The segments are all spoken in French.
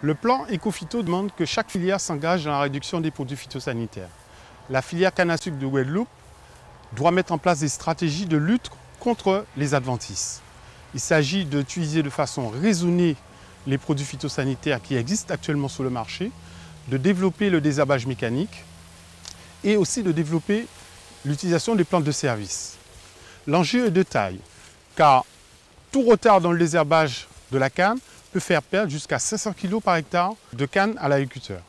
Le plan Éco-Phyto demande que chaque filière s'engage dans la réduction des produits phytosanitaires. La filière canne à sucre de Guadeloupe doit mettre en place des stratégies de lutte contre les adventices. Il s'agit d'utiliser de façon raisonnée les produits phytosanitaires qui existent actuellement sur le marché, de développer le désherbage mécanique et aussi de développer l'utilisation des plantes de service. L'enjeu est de taille, car tout retard dans le désherbage de la canne peut faire perdre jusqu'à 500 kg par hectare de canne à l'agriculteur.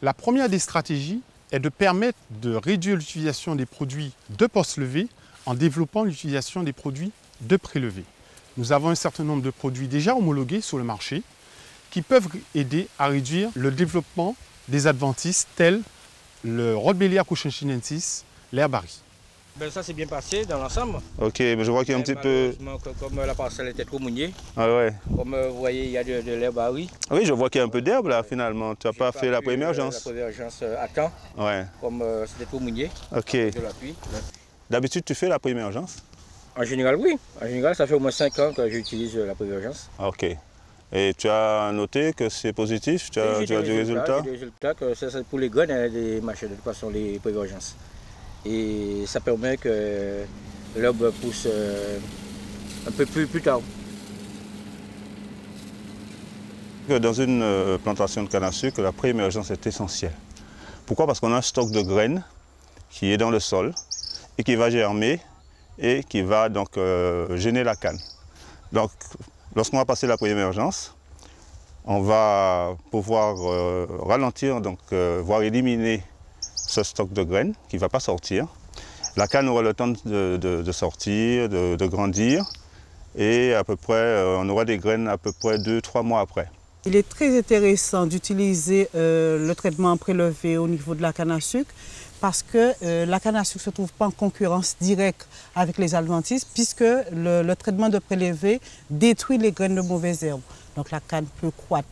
La première des stratégies est de permettre de réduire l'utilisation des produits de post-levée en développant l'utilisation des produits de pré-levée. Nous avons un certain nombre de produits déjà homologués sur le marché qui peuvent aider à réduire le développement des adventices tels le Rhodberlia cochinchiniensis, l'herbarie. Ben ça s'est bien passé dans l'ensemble. Ok, mais je vois qu'il y a un petit peu... Comme la parcelle était trop mouillée, Ah ouais. comme vous voyez, il y a de l'herbarie. Oui, je vois qu'il y a un peu d'herbe là finalement. Tu n'as pas fait la pré-émergence. La pré-émergence à temps, Ouais. comme c'était trop mouillé. Ok. De la pluie. D'habitude, tu fais la pré-émergence? En général, oui. En général, ça fait au moins 5 ans que j'utilise la pré-émergence. Ok. Et tu as noté que c'est positif? Tu as du résultat? J'ai des résultats, que c'est pour les graines, des machins, de toute façon, les pré-émergences. Et ça permet que l'herbe pousse un peu plus tard. Dans une plantation de canne à sucre, la pré-émergence est essentielle. Pourquoi? Parce qu'on a un stock de graines qui est dans le sol et qui va germer et qui va donc gêner la canne. Donc, lorsqu'on va passer la pré-émergence, on va pouvoir ralentir, donc voire éliminer ce stock de graines qui ne va pas sortir. La canne aura le temps de sortir, de grandir et à peu près, on aura des graines à peu près 2-3 mois après. Il est très intéressant d'utiliser le traitement prélevé au niveau de la canne à sucre parce que la canne à sucre ne se trouve pas en concurrence directe avec les adventices puisque le traitement de prélevé détruit les graines de mauvaises herbes. Donc la canne peut croître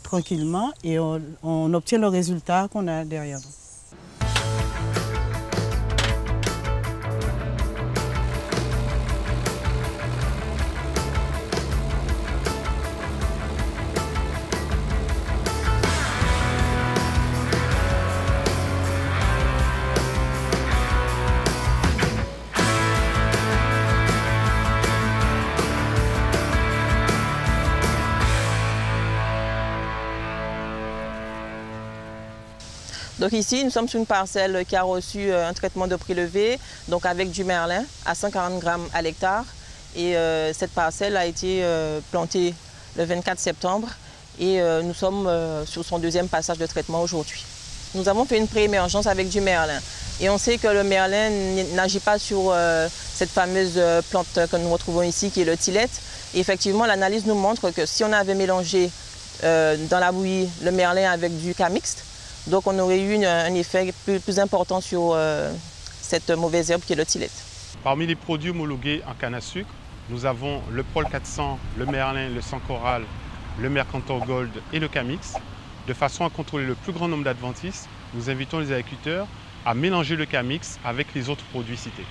tranquillement et on obtient le résultat qu'on a derrière nous. Donc ici, nous sommes sur une parcelle qui a reçu un traitement de prélevé, donc avec du merlin à 140 grammes à l'hectare. Et cette parcelle a été plantée le 24 septembre et nous sommes sur son deuxième passage de traitement aujourd'hui. Nous avons fait une pré-émergence avec du merlin. Et on sait que le merlin n'agit pas sur cette fameuse plante que nous retrouvons ici, qui est le tilette. Et effectivement, l'analyse nous montre que si on avait mélangé dans la bouillie le merlin avec du camixte, donc on aurait eu un effet plus important sur cette mauvaise herbe qui est le tilette. Parmi les produits homologués en canne à sucre, nous avons le Prol 400, le Merlin, le Sang Coral, le Mercantor Gold et le Camix. De façon à contrôler le plus grand nombre d'adventices, nous invitons les agriculteurs à mélanger le Camix avec les autres produits cités.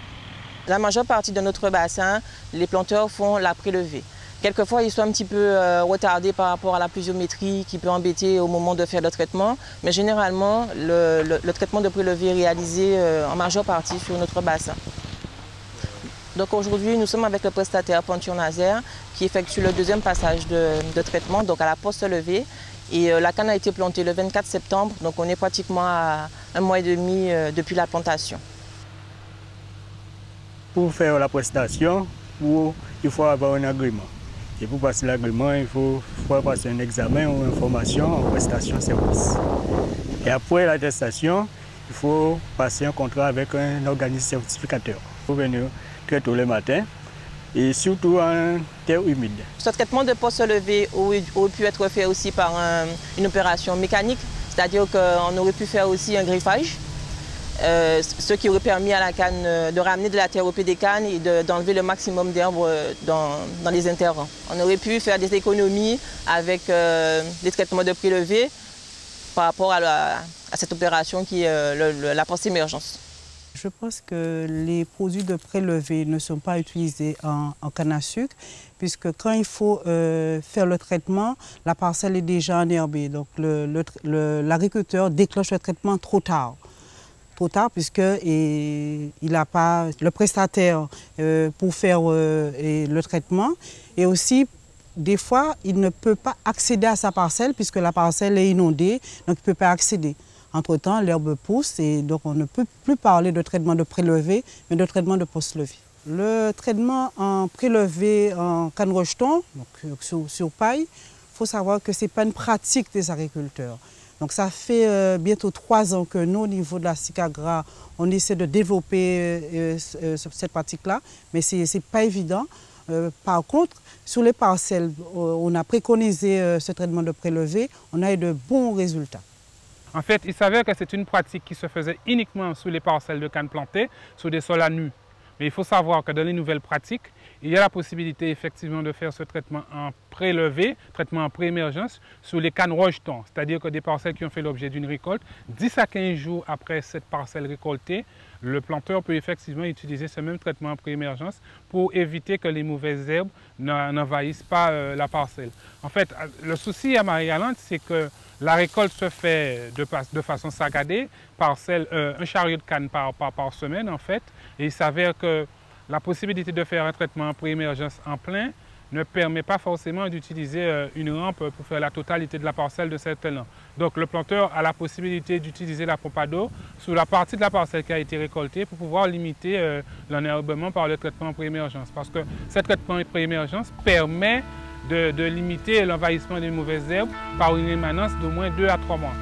La majeure partie de notre bassin, les planteurs font la prélevée. Quelquefois, ils sont un petit peu retardés par rapport à la pluviométrie qui peut embêter au moment de faire le traitement. Mais généralement, le traitement de prélevé est réalisé en majeure partie sur notre bassin. Donc aujourd'hui, nous sommes avec le prestataire Peinture Nazaire qui effectue le deuxième passage de traitement, donc à la post-levée. Et la canne a été plantée le 24 septembre, donc on est pratiquement à 1 mois et demi depuis la plantation. Pour faire la prestation, il faut avoir un agrément. Et pour passer l'agrément, il faut passer un examen ou une formation en prestation service. Et après l'attestation, il faut passer un contrat avec un organisme certificateur. Il faut venir très tôt le matin et surtout en terre humide. Ce traitement de post-levée aurait pu être fait aussi par une opération mécanique, c'est-à-dire qu'on aurait pu faire aussi un griffage. Ce qui aurait permis à la canne de ramener de la terre au pied des cannes et d'enlever le maximum d'herbe dans les interrangs. On aurait pu faire des économies avec les traitements de prélevé par rapport à cette opération qui est la post-émergence. Je pense que les produits de prélevé ne sont pas utilisés en canne à sucre, puisque quand il faut faire le traitement, la parcelle est déjà enherbée. Donc l'agriculteur déclenche le traitement trop tard. Trop tard puisque il n'a pas le prestataire pour faire le traitement. Et aussi, des fois, il ne peut pas accéder à sa parcelle puisque la parcelle est inondée, donc il ne peut pas accéder. Entre-temps, l'herbe pousse et donc on ne peut plus parler de traitement de prélevé, mais de traitement de post-levé. Le traitement en prélevé en canne rejeton, donc sur paille, il faut savoir que ce n'est pas une pratique des agriculteurs. Donc ça fait bientôt 3 ans que nous, au niveau de la SICAGRA, on essaie de développer cette pratique-là, mais ce n'est pas évident. Par contre, sur les parcelles, on a préconisé ce traitement de prélevé, on a eu de bons résultats. En fait, il s'avère que c'est une pratique qui se faisait uniquement sur les parcelles de canne plantées, sur des sols à nu. Mais il faut savoir que dans les nouvelles pratiques, il y a la possibilité effectivement de faire ce traitement en prélevé, traitement en pré-émergence, sur les cannes rejetons. C'est-à-dire que des parcelles qui ont fait l'objet d'une récolte, 10 à 15 jours après cette parcelle récoltée, le planteur peut effectivement utiliser ce même traitement en pré-émergence pour éviter que les mauvaises herbes n'envahissent pas la parcelle. En fait, le souci à Marie-Galante, c'est que la récolte se fait de façon saccadée, un chariot de canne par semaine en fait, et il s'avère que la possibilité de faire un traitement en pré-émergence en plein ne permet pas forcément d'utiliser une rampe pour faire la totalité de la parcelle de cet élan. Donc le planteur a la possibilité d'utiliser la pompe à dos sur la partie de la parcelle qui a été récoltée pour pouvoir limiter l'enherbement par le traitement en pré-émergence. Parce que ce traitement en pré-émergence permet de limiter l'envahissement des mauvaises herbes par une émanence d'au moins 2 à 3 mois.